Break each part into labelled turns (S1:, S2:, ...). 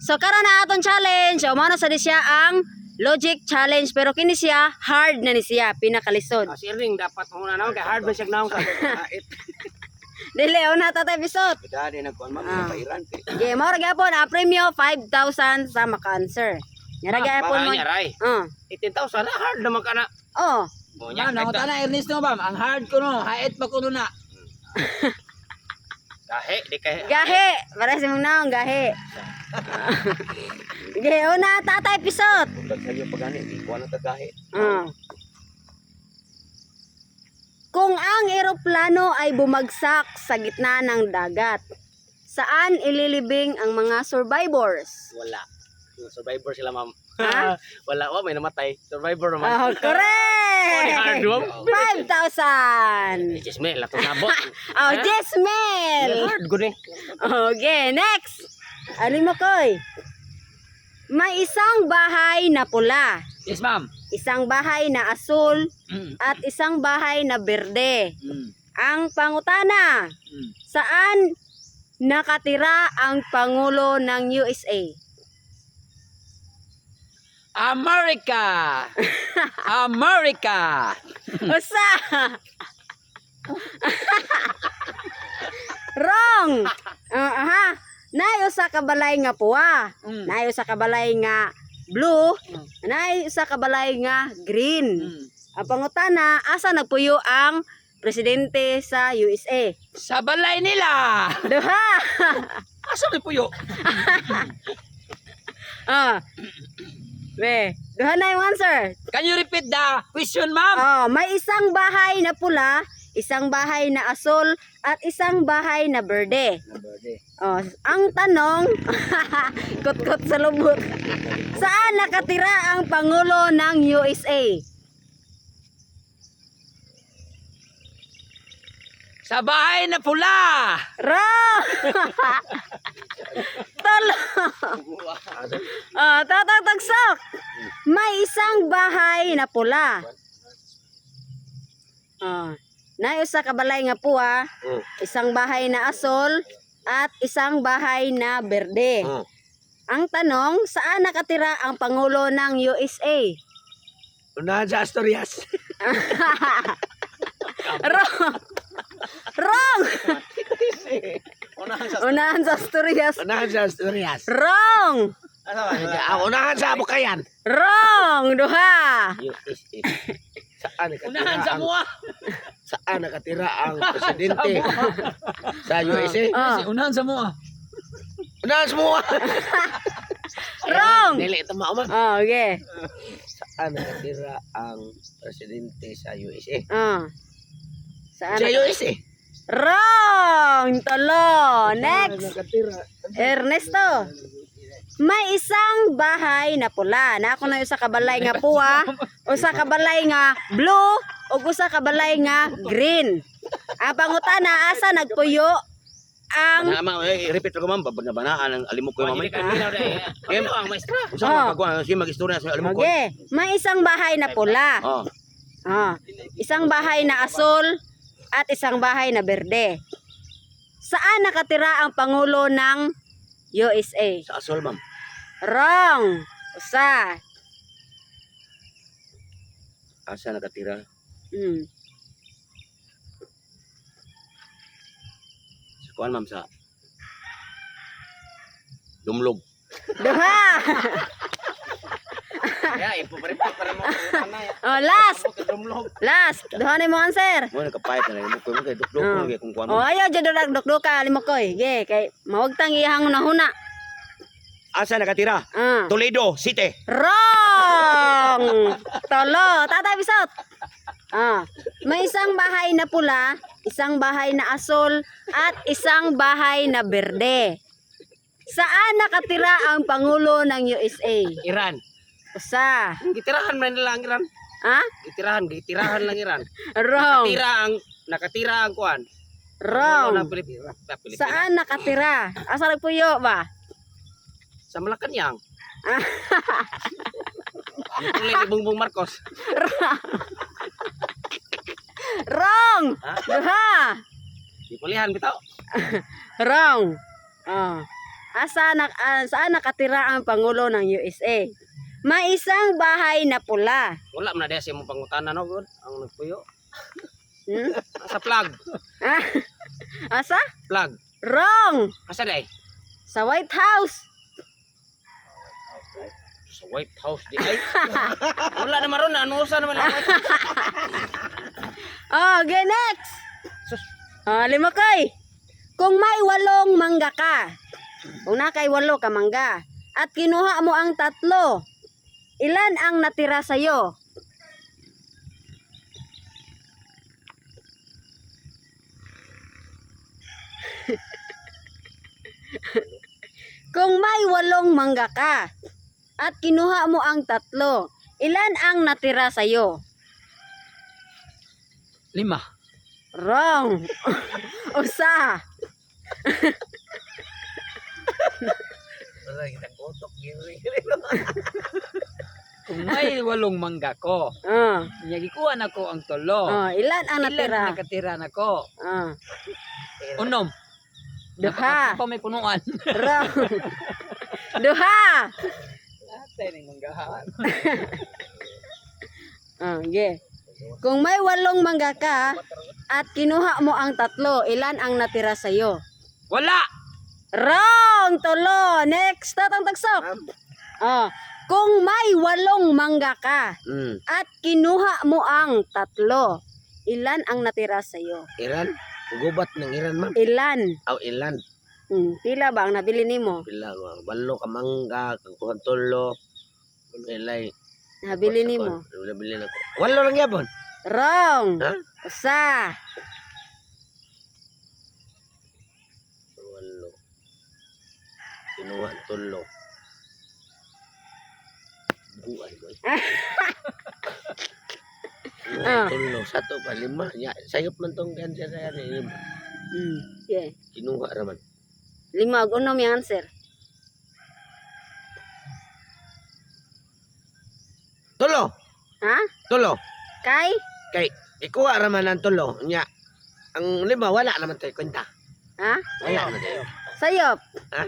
S1: So karon na aton challenge, o mao na sa di siya ang logic challenge pero kini siya hard na ni siya pinakalisod.
S2: Si Erling dapat muna naman kay hard man siya naong sa kahit.
S1: Dili una ta episode.
S2: Dali nagkuan man pairan.
S1: Okay, mao ra gyapon ang premyo 5,000 sa maka-answer. Nya ra gyapon mo.
S2: 18,000 na hard naman kana.
S1: Oh.
S2: Monya
S3: Ma'am, nangutan na Ernest no, ma'am. Ang hard ko no, hait pa ko no na.
S2: Gahe di kay.
S1: Gahe, para sa mong naong gahe. Okay, una tata episode.
S2: Ug sa iyo pagani di ko na tagahe.
S1: Kung ang eroplano ay bumagsak sa gitna ng dagat, saan ililibing ang mga survivors?
S2: Wala. Survivor sila ma'am.
S1: Ha?
S2: Wala may namatay. Survivor naman.
S1: Oh, correct! 5,000!
S2: Jismel ato nabot.
S1: Oh, Jismel!
S2: Hard gud ni.
S1: Okay, next. Alin mo koy? May isang bahay na pula,
S3: Yes, ma'am.
S1: isang bahay na asul, at isang bahay na berde. Ang pangutana, saan nakatira ang Pangulo ng USA?
S3: America! America!
S1: Usa! Wrong! Aha. Nayo sa kabalay nga puwa. Nayo sa kabalay nga blue. Nayo sa kabalay nga green. Ang pangutana, asa nagpuyo ang presidente sa USA?
S3: Sa balay nila!
S1: Duha!
S3: Asa may puyo?
S1: Duha na yung answer.
S3: Can you repeat the question, ma'am?
S1: May isang bahay na pula, isang bahay na asul, at isang bahay na berde. Ang tanong, kot-kot sa lubot. Saan nakatira ang Pangulo ng USA?
S3: Sa bahay na pula!
S1: Wrong! Talo! Tatagtagsok! May isang bahay na pula. Nayo sa kabalay nga puwa, isang bahay na asol, at isang bahay na berde. Ang tanong, saan nakatira ang Pangulo ng USA?
S2: Unahan sa Asturias.
S1: Wrong! Wrong! Unahan sa Asturias.
S2: Unahan sa Asturias.
S1: Wrong!
S2: Unahan sa Bukayan.
S1: Wrong! Duha!
S2: Saan nakatira
S3: Unahan sa mua!
S2: Saan nakatira ang presidente sa USA?
S3: Unahan sa mua!
S2: Unahan sa mua!
S1: Wrong!
S2: Dili ito mauman.
S1: Okay.
S2: Saan nakatira ang presidente sa USA?
S1: Saan?
S2: Sa USA.
S1: Wrong! Tolo! Next!
S2: Nakatira.
S1: Ernesto! May isang bahay na pula. Na ako na yung sa kabalay nga puwa, o sa kabalay nga blue, o sa kabalay nga green. Ang pangutana, asa nagpuyo ang...
S2: Repeat ko ma'am, banaan ang alimok ko ma'am.
S3: Ano ang maestra?
S2: Usa magkuan si magistorya sa alimok ko.
S1: Okay. May isang bahay na pula. Isang bahay na asul, at isang bahay na berde. Saan nakatira ang Pangulo ng USA?
S2: Sa Asol ma'am.
S1: Wrong! Usa.
S2: Asa nakatira? Sa kuan ma'am sa Dumlog.
S1: Duha!
S2: Ya, ipo-repeat para mo.
S1: Last!
S2: Dumlog.
S1: Last! Duha na mo answer.
S2: Mo nakapayat na alimok ko kay duklog ko kay kung kuan.
S1: Ayaw dyan dudok ka, limokoy. Ge, kay mawagtang ihang nahuna.
S2: Asa nakatira? Toledo City.
S1: Wrong! Tolo, tata bisot. May isang bahay na pula, isang bahay na asul, at isang bahay na berde. Saan nakatira ang Pangulo ng USA?
S2: Iran.
S1: Usa.
S2: Gitirahan man nila ang Iran. Gitirahan lang Iran.
S1: Wrong.
S2: Nakatira ang kuan.
S1: Wrong.
S2: Pilipinas.
S1: Saan nakatira? Asa nagpuyo ba?
S2: Sa Malacanang. Ang Bongbong Marcos.
S1: Wrong! Duha!
S2: Di pulihan bitaw.
S1: Wrong. Saan nakatira ang Pangulo ng USA? May isang bahay na pula.
S2: Wala man na diya siya mong pangutanan no good. Ang nagpuyo.
S1: Hmm?
S2: Sa plug.
S1: Ah, asa?
S2: Plug.
S1: Wrong!
S2: Asa day?
S1: Sa White House.
S2: Sa White House di ay. Wala naman ron. Ano sa naman ang White House?
S1: Oh, okay, next.
S2: Sus.
S1: Lima kay. Kung may 8 mangga ka, kung na kay 8 ka mangga, at kinuha mo ang 3, ilan ang natira sa'yo? Kung may 8 mangga ka, at kinuha mo ang 3, ilan ang natira sa'yo?
S3: 5.
S1: Wrong. Usa.
S2: Wala kita kotok gini.
S3: Kung may 8 mangga ko, gikuha na ko ang 3.
S1: Ilan ang
S3: Ilan
S1: natira?
S3: nakatira na ko? Unom.
S1: Duha.
S3: Pa may punuan.
S1: Wrong. Duha.
S3: Atay ning manggahan.
S1: Okay. Kung may 8 mangga ka at kinuha mo ang 3, ilan ang natira sa'yo?
S3: Wala.
S1: Wrong! 3. Next, tatang tagsok. Kung may 8 mangga ka at kinuha mo ang 3, ilan ang natira sa'yo?
S2: Iran? Gubat ng Iran ma'am.
S1: Ilan?
S2: Aw ilan?
S1: Pila ba ang nabili nimo?
S2: Pila ba? 8 ka mangga, kagkuhan 3. Ilay.
S1: Nabili nimo?
S2: Nabili na ko. 8 lang yapon.
S1: Wrong.
S2: Ha?
S1: Usa.
S2: 8. Kinuha 3. Buwan boy. Kinuha 3. Satu pa 5. Ya, sayop man tong cancer sa yan.
S1: Yeah.
S2: Kinuha raman.
S1: 5 ug 6 yung answer.
S2: Tulo.
S1: Ha?
S2: Tulo.
S1: Kay?
S2: Kay ikuha raman ang tulo. Nya. Ang 5 wala naman tayo kwenta.
S1: Ha?
S2: Wala na tayo.
S1: Sayop.
S2: Ha?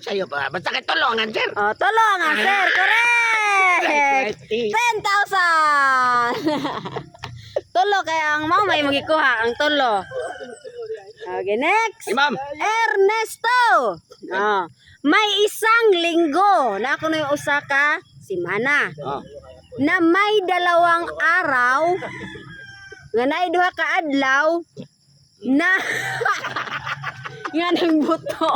S2: Sayop pa. Basta kay tulo ang answer.
S1: Tulo ang answer. Correct. 10,000. Tulo kaya ang mao may magikuha ang tulo. Okay, next.
S2: Si ma'am.
S1: Ernesto. May isang linggo na ako na yung usa ka simana. Na may 2 araw nga naay 2 ka adlaw na nga nang buto.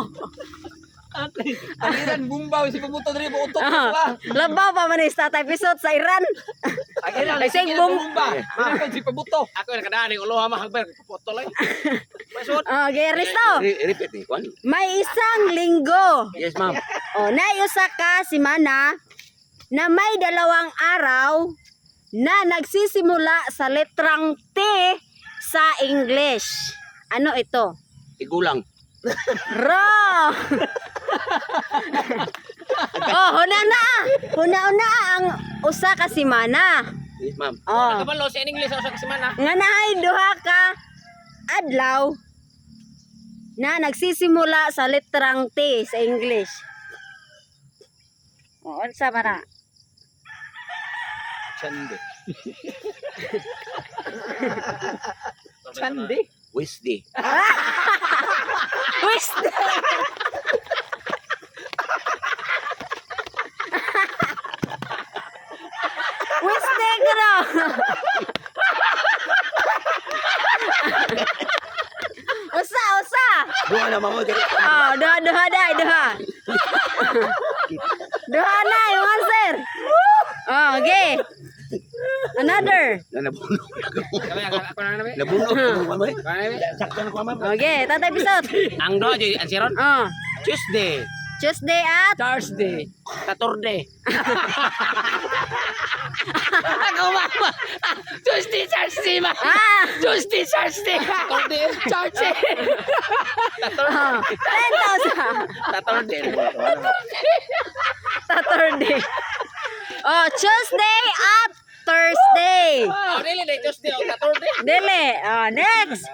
S3: Aliran bumbaw si pabuto diri mo utok pa.
S1: Labaw pa man sa episode sa Iran.
S3: Ay
S1: Ay, sige,
S3: bumba. Si pabuto.
S2: Ako na kadaan ng ulo ha mahagber kapoto lang. Masud.
S1: Okay, Risto.
S2: Repeat ni kwan.
S1: May isang linggo.
S2: Yes ma'am.
S1: Naay usa ka simana na may 2 araw na nagsisimula sa letrang T sa English. Ano ito?
S2: Igulang.
S1: Wrong! Huna ang usa ka simana.
S2: Yes ma'am.
S3: Kabalo sa English sa semana.
S1: Nga naay 2 ka adlaw na nagsisimula sa letrang T sa English. Unsa man na?
S3: Chande. Chande.
S2: Wednesday.
S1: Wednesday. Wednesday ka na. Usa.
S2: Buha na mamo diri.
S1: Duha. Duha na yung answer. Okay. Another.
S2: Nabuno.
S3: Ako na namin.
S2: Nabuno. Sakto na ko ma'am.
S1: Okay, tatay pisot.
S2: Ang do di ansiron. Tuesday.
S1: Tuesday at
S3: Thursday.
S2: Saturday.
S3: Ako mama. Tuesday, Thursday ma. Tuesday, Thursday. Saturday, Thursday.
S1: 10,000.
S2: Saturday.
S1: Saturday. Tuesday at Thursday.
S3: Dili day Tuesday o Saturday.
S1: Dili. Next.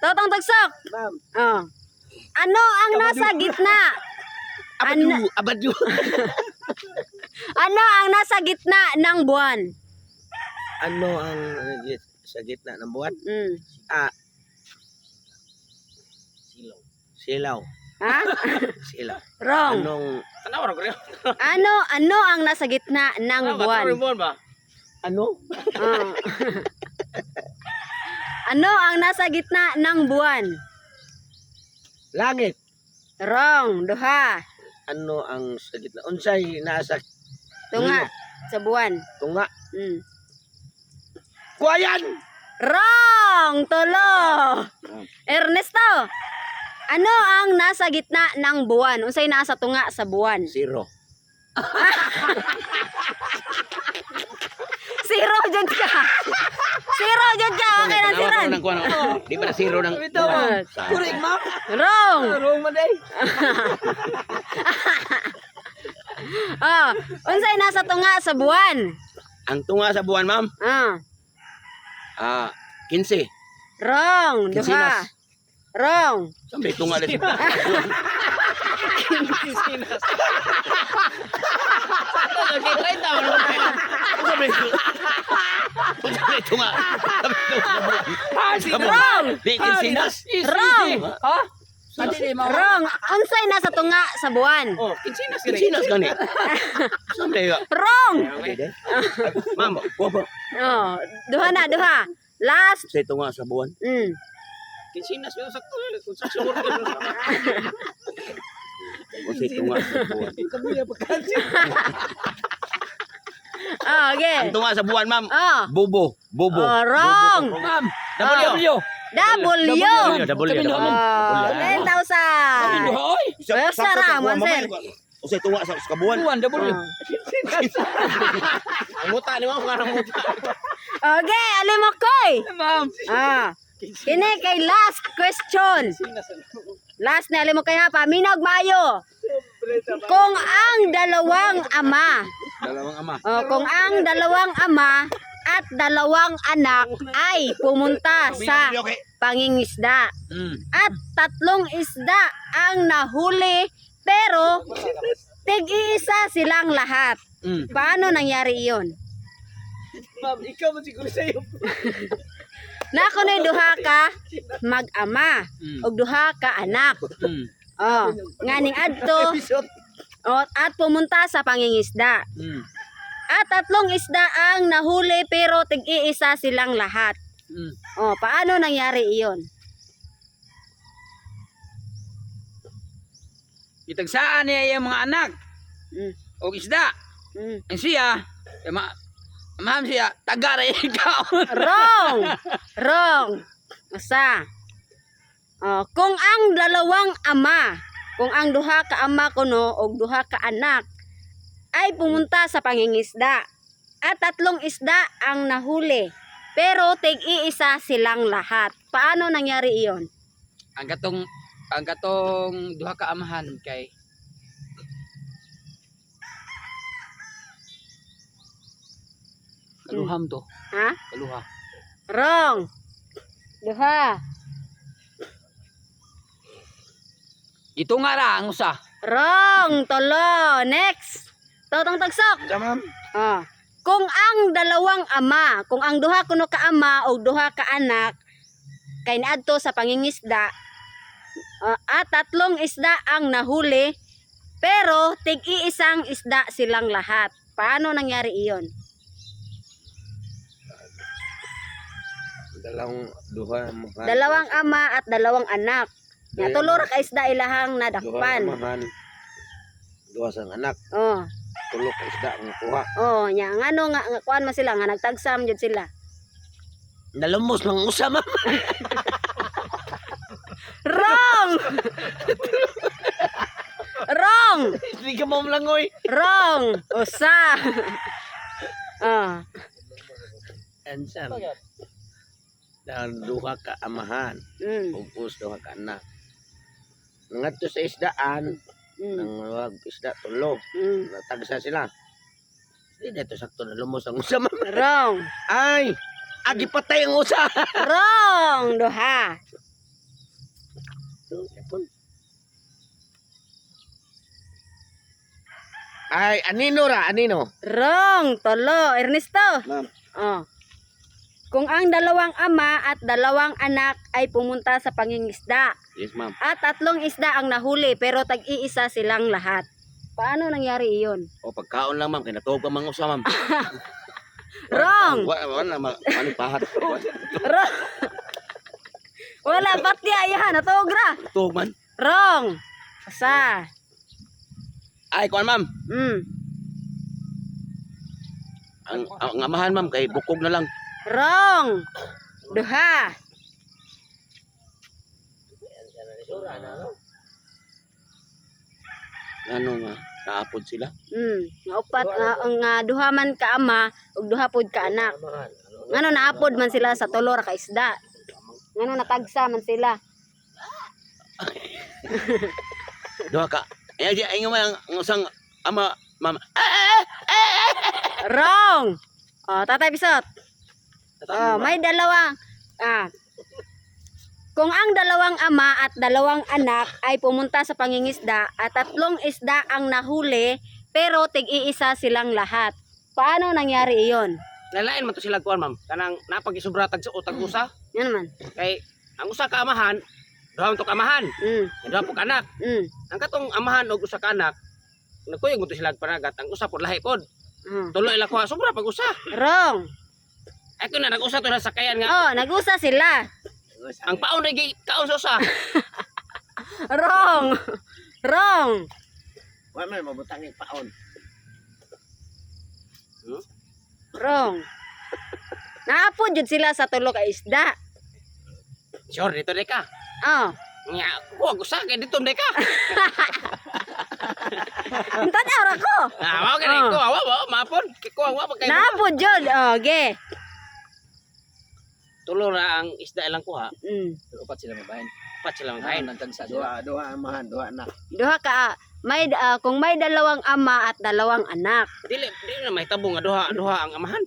S1: Totong tagsok.
S2: Ma'am.
S1: Ano Ano ang nasa gitna?
S2: Abadyo.
S1: Ano ang nasa gitna ng buwan?
S2: Ano ang sa gitna ng buwan? Silaw.
S1: Ha?
S2: Silaw.
S1: Wrong. Ano ang nasa gitna ng buwan?
S2: Ano?
S1: Ah. Ano ang nasa gitna ng buwan?
S2: Langit.
S1: Wrong. Duha.
S2: Ano ang sa gitna? Unsay nasa
S1: Tunga sa buwan.
S2: tunga? Kuwayan.
S1: Wrong. Tulo. Ernesto. Ano ang nasa gitna ng buwan? Unsay nasa tunga sa buwan?
S2: Zero.
S1: Zero jud ka. Zero jud ka. Okay na siran.
S2: Di ba na zero ng buwan?
S3: Correct, ma'am.
S1: Wrong.
S3: Wrong man day.
S1: Oh, unsay nasa tunga sa buwan?
S2: Ang tunga sa buwan, ma'am? 15.
S1: Wrong. Duha.
S2: Kinsinas.
S1: Wrong.
S2: Sabi tunga din. Sabi tunga.
S1: Wrong.
S2: Di kinsinas.
S1: Wrong.
S3: Ha? Adi di ma'am.
S1: Wrong. Unsay nasa tunga sa buwan?
S3: Oh, kinsinas
S2: Kinsinas gani. Sabi nga.
S1: Wrong.
S2: Ma'am, wapa.
S1: Oh, duha na, duha. Last.
S2: Sa tunga sa buwan.
S3: Kinsinas yung sakto. Construction worker.
S2: O sa tunga sa buwan.
S3: Kabuya pagkansin.
S1: Oh, okay.
S2: Ang tunga sa buwan, ma'am.
S1: Oh.
S2: Bobo. Bobo.
S1: Oh, wrong.
S3: Ma'am.
S2: W.
S1: W.
S2: W.
S1: Oh, 10,000.
S3: Oy.
S1: Well, sarang, sir.
S2: O sa tunga sa kabuwan.
S3: Buwan, W.
S1: Oh.
S2: Ang muta ni ma'am, ang muta.
S1: Okay, alim mo koy.
S3: Ma'am.
S1: Kini kay last question. Last na alim mo kay ha, paminaw maayo. Kung ang dalawang ama,
S2: Dalawang ama.
S1: kung ang dalawang ama at dalawang anak ay pumunta sa pangingisda at tatlong isda ang nahuli pero tig-iisa silang lahat. Paano nangyari iyon?
S3: Ma'am, ikaw man siguro sa'yo.
S1: Nakunoy duha ka mag-ama ug duha ka anak. Oh, nganing adto at pumunta sa pangingisda. At tatlong isda ang nahuli pero tig-iisa silang lahat. Oh, paano nangyari iyon?
S3: Itagsaan niya yung mga anak. O isda. Ang siya, ma'am siya, tagara ikaw.
S1: Wrong. Wrong. Usa. Oh, kung ang dalawang ama, kung ang duha ka ama kuno o duha ka anak ay pumunta sa pangingisda at tatlong isda ang nahuli pero tig-iisa silang lahat. Paano nangyari iyon?
S3: Ang katong duha ka amahan kay kaluham to.
S1: Ha?
S3: Kaluha.
S1: Wrong. Duha.
S3: Ito nga ra ang usa.
S1: Wrong. Tolo. Next. Totong tagsok.
S2: Ma'am.
S1: Kung ang dalawang ama, kung ang duha kuno ka ama o duha ka anak kay niadto sa pangingisda at tatlong isda ang nahuli pero tig-iisang isda silang lahat. Paano nangyari iyon? Dalawang ama at dalawang anak. Nga tulo ra ka isda ilahang nadakpan.
S2: Duha sang anak.
S1: Oh.
S2: Tulo ka isda ang kuha.
S1: Oh, nya ngano nga kuan man sila nga nagtagsam jud sila.
S2: Nalumos lang usa, ma'am.
S1: Wrong. Wrong.
S2: Hindi ka mo langoy.
S1: Wrong. Usa.
S2: Ansam. Dan duha ka amahan. Ug duha ka anak. Ngadto sa isdaan, nang wag isda tulo. Natagsa sila. Di dito sakto na lumos ang usa, ma'am.
S1: Wrong.
S2: Ay, agi patay ang usa.
S1: Wrong. Duha.
S2: Ay, anino ra, anino.
S1: Wrong. Tolo. Ernesto.
S2: Ma'am.
S1: Oh. Kung ang dalawang ama at dalawang anak ay pumunta sa pangingisda
S2: Yes, ma'am.
S1: at 3 isda ang nahuli pero tag-iisa silang lahat. Paano nangyari iyon?
S2: O pagkaon lang, ma'am. Kaya natuog pa mga usa, ma'am.
S1: Wrong.
S2: Wala, ano pahat.
S1: Wrong. Wala, ba't niya? Ayan, natuog ra.
S2: Tuog man.
S1: Wrong. Asa?
S2: Ay, kuan, ma'am. Ang amahan, ma'am, kay bukog na lang.
S1: Wrong. Duha.
S2: Ano nga, naapod sila.
S1: Nga upat nga duha man ka ama ug duha pod ka anak. Ngano naapod man sila sa tulo ra ka isda. Ngano natagsa man sila.
S2: Duha ka. Ay, ay nga man ang usang ama, ma'am.
S1: Wrong. Oh, Tatay Bisot. Oh, may dalawa. Kung ang dalawang ama at dalawang anak ay pumunta sa pangingisda at 3 isda ang nahuli pero tig-iisa silang lahat. Paano nangyari iyon?
S4: Nalain man to sila kuan ma'am. Kanang napagisubratag sa utag usa
S1: Yan man.
S4: kay ang usa ka amahan, duha man to ka amahan, duha po ka anak. Ang katong amahan og usa ka anak, nagkuyog mo to sila panagat, ang usa pod lahi pod. Tulo ila kuha sobra pag usa.
S1: Wrong.
S4: Ay kun na nag-usa to na sakayan nga.
S1: Oh, nag-usa sila.
S4: Ang paon ra gi kaon sa usa.
S1: Wrong. Wrong.
S2: Wala man, mabutang yung paon.
S1: Wrong. Naapod jud sila sa tulo ka isda.
S4: Sure dito de ka.
S1: Oh.
S4: Nya kuha usa kay dito de ka.
S1: Tanaw ra ko.
S4: Wa gani ko, wa mapon. Kuha wa kay.
S1: Naapod jud. Oh, ge.
S4: Tulo ra ang isda ilang kuha.
S2: Upat sila mabahin.
S4: Upat sila makain.
S2: Duha amahan, duha anak.
S1: Duha ka may kung may dalawang ama at dalawang anak.
S4: Dili na may tabong nga duha ang amahan.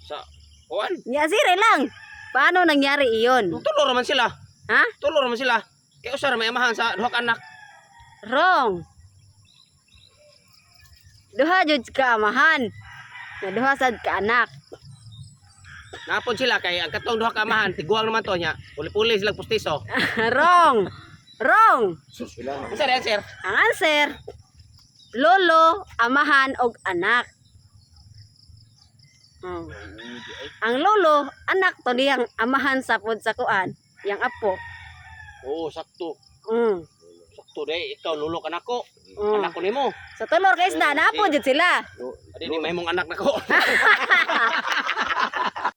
S4: Sa kuan.
S1: Ya sire lang. Paano nangyari iyon?
S4: Tulo ra man sila.
S1: Ha?
S4: Tulo ra man sila. Kay usa ra may amahan sa duha ka anak.
S1: Wrong. Duha jud ka amahan. Na duha sad ka anak.
S4: Napon sila kay ang katong duha ka amahan tiguang naman to nya. Puli-puli sila pustiso.
S1: Wrong. Wrong.
S4: Sir, answer.
S1: Ang answer, lolo, amahan og anak. Ang lolo, anak to diyang amahan sa pod sa kuan, yang apo.
S4: Oo, sakto.
S1: Mm.
S4: Sakto day, ikaw lulo ka nako.
S1: Mm.
S4: Anak ko nimo.
S1: Sa tulor kay isda na apo jud sila.
S4: Adi ni may mong anak nako.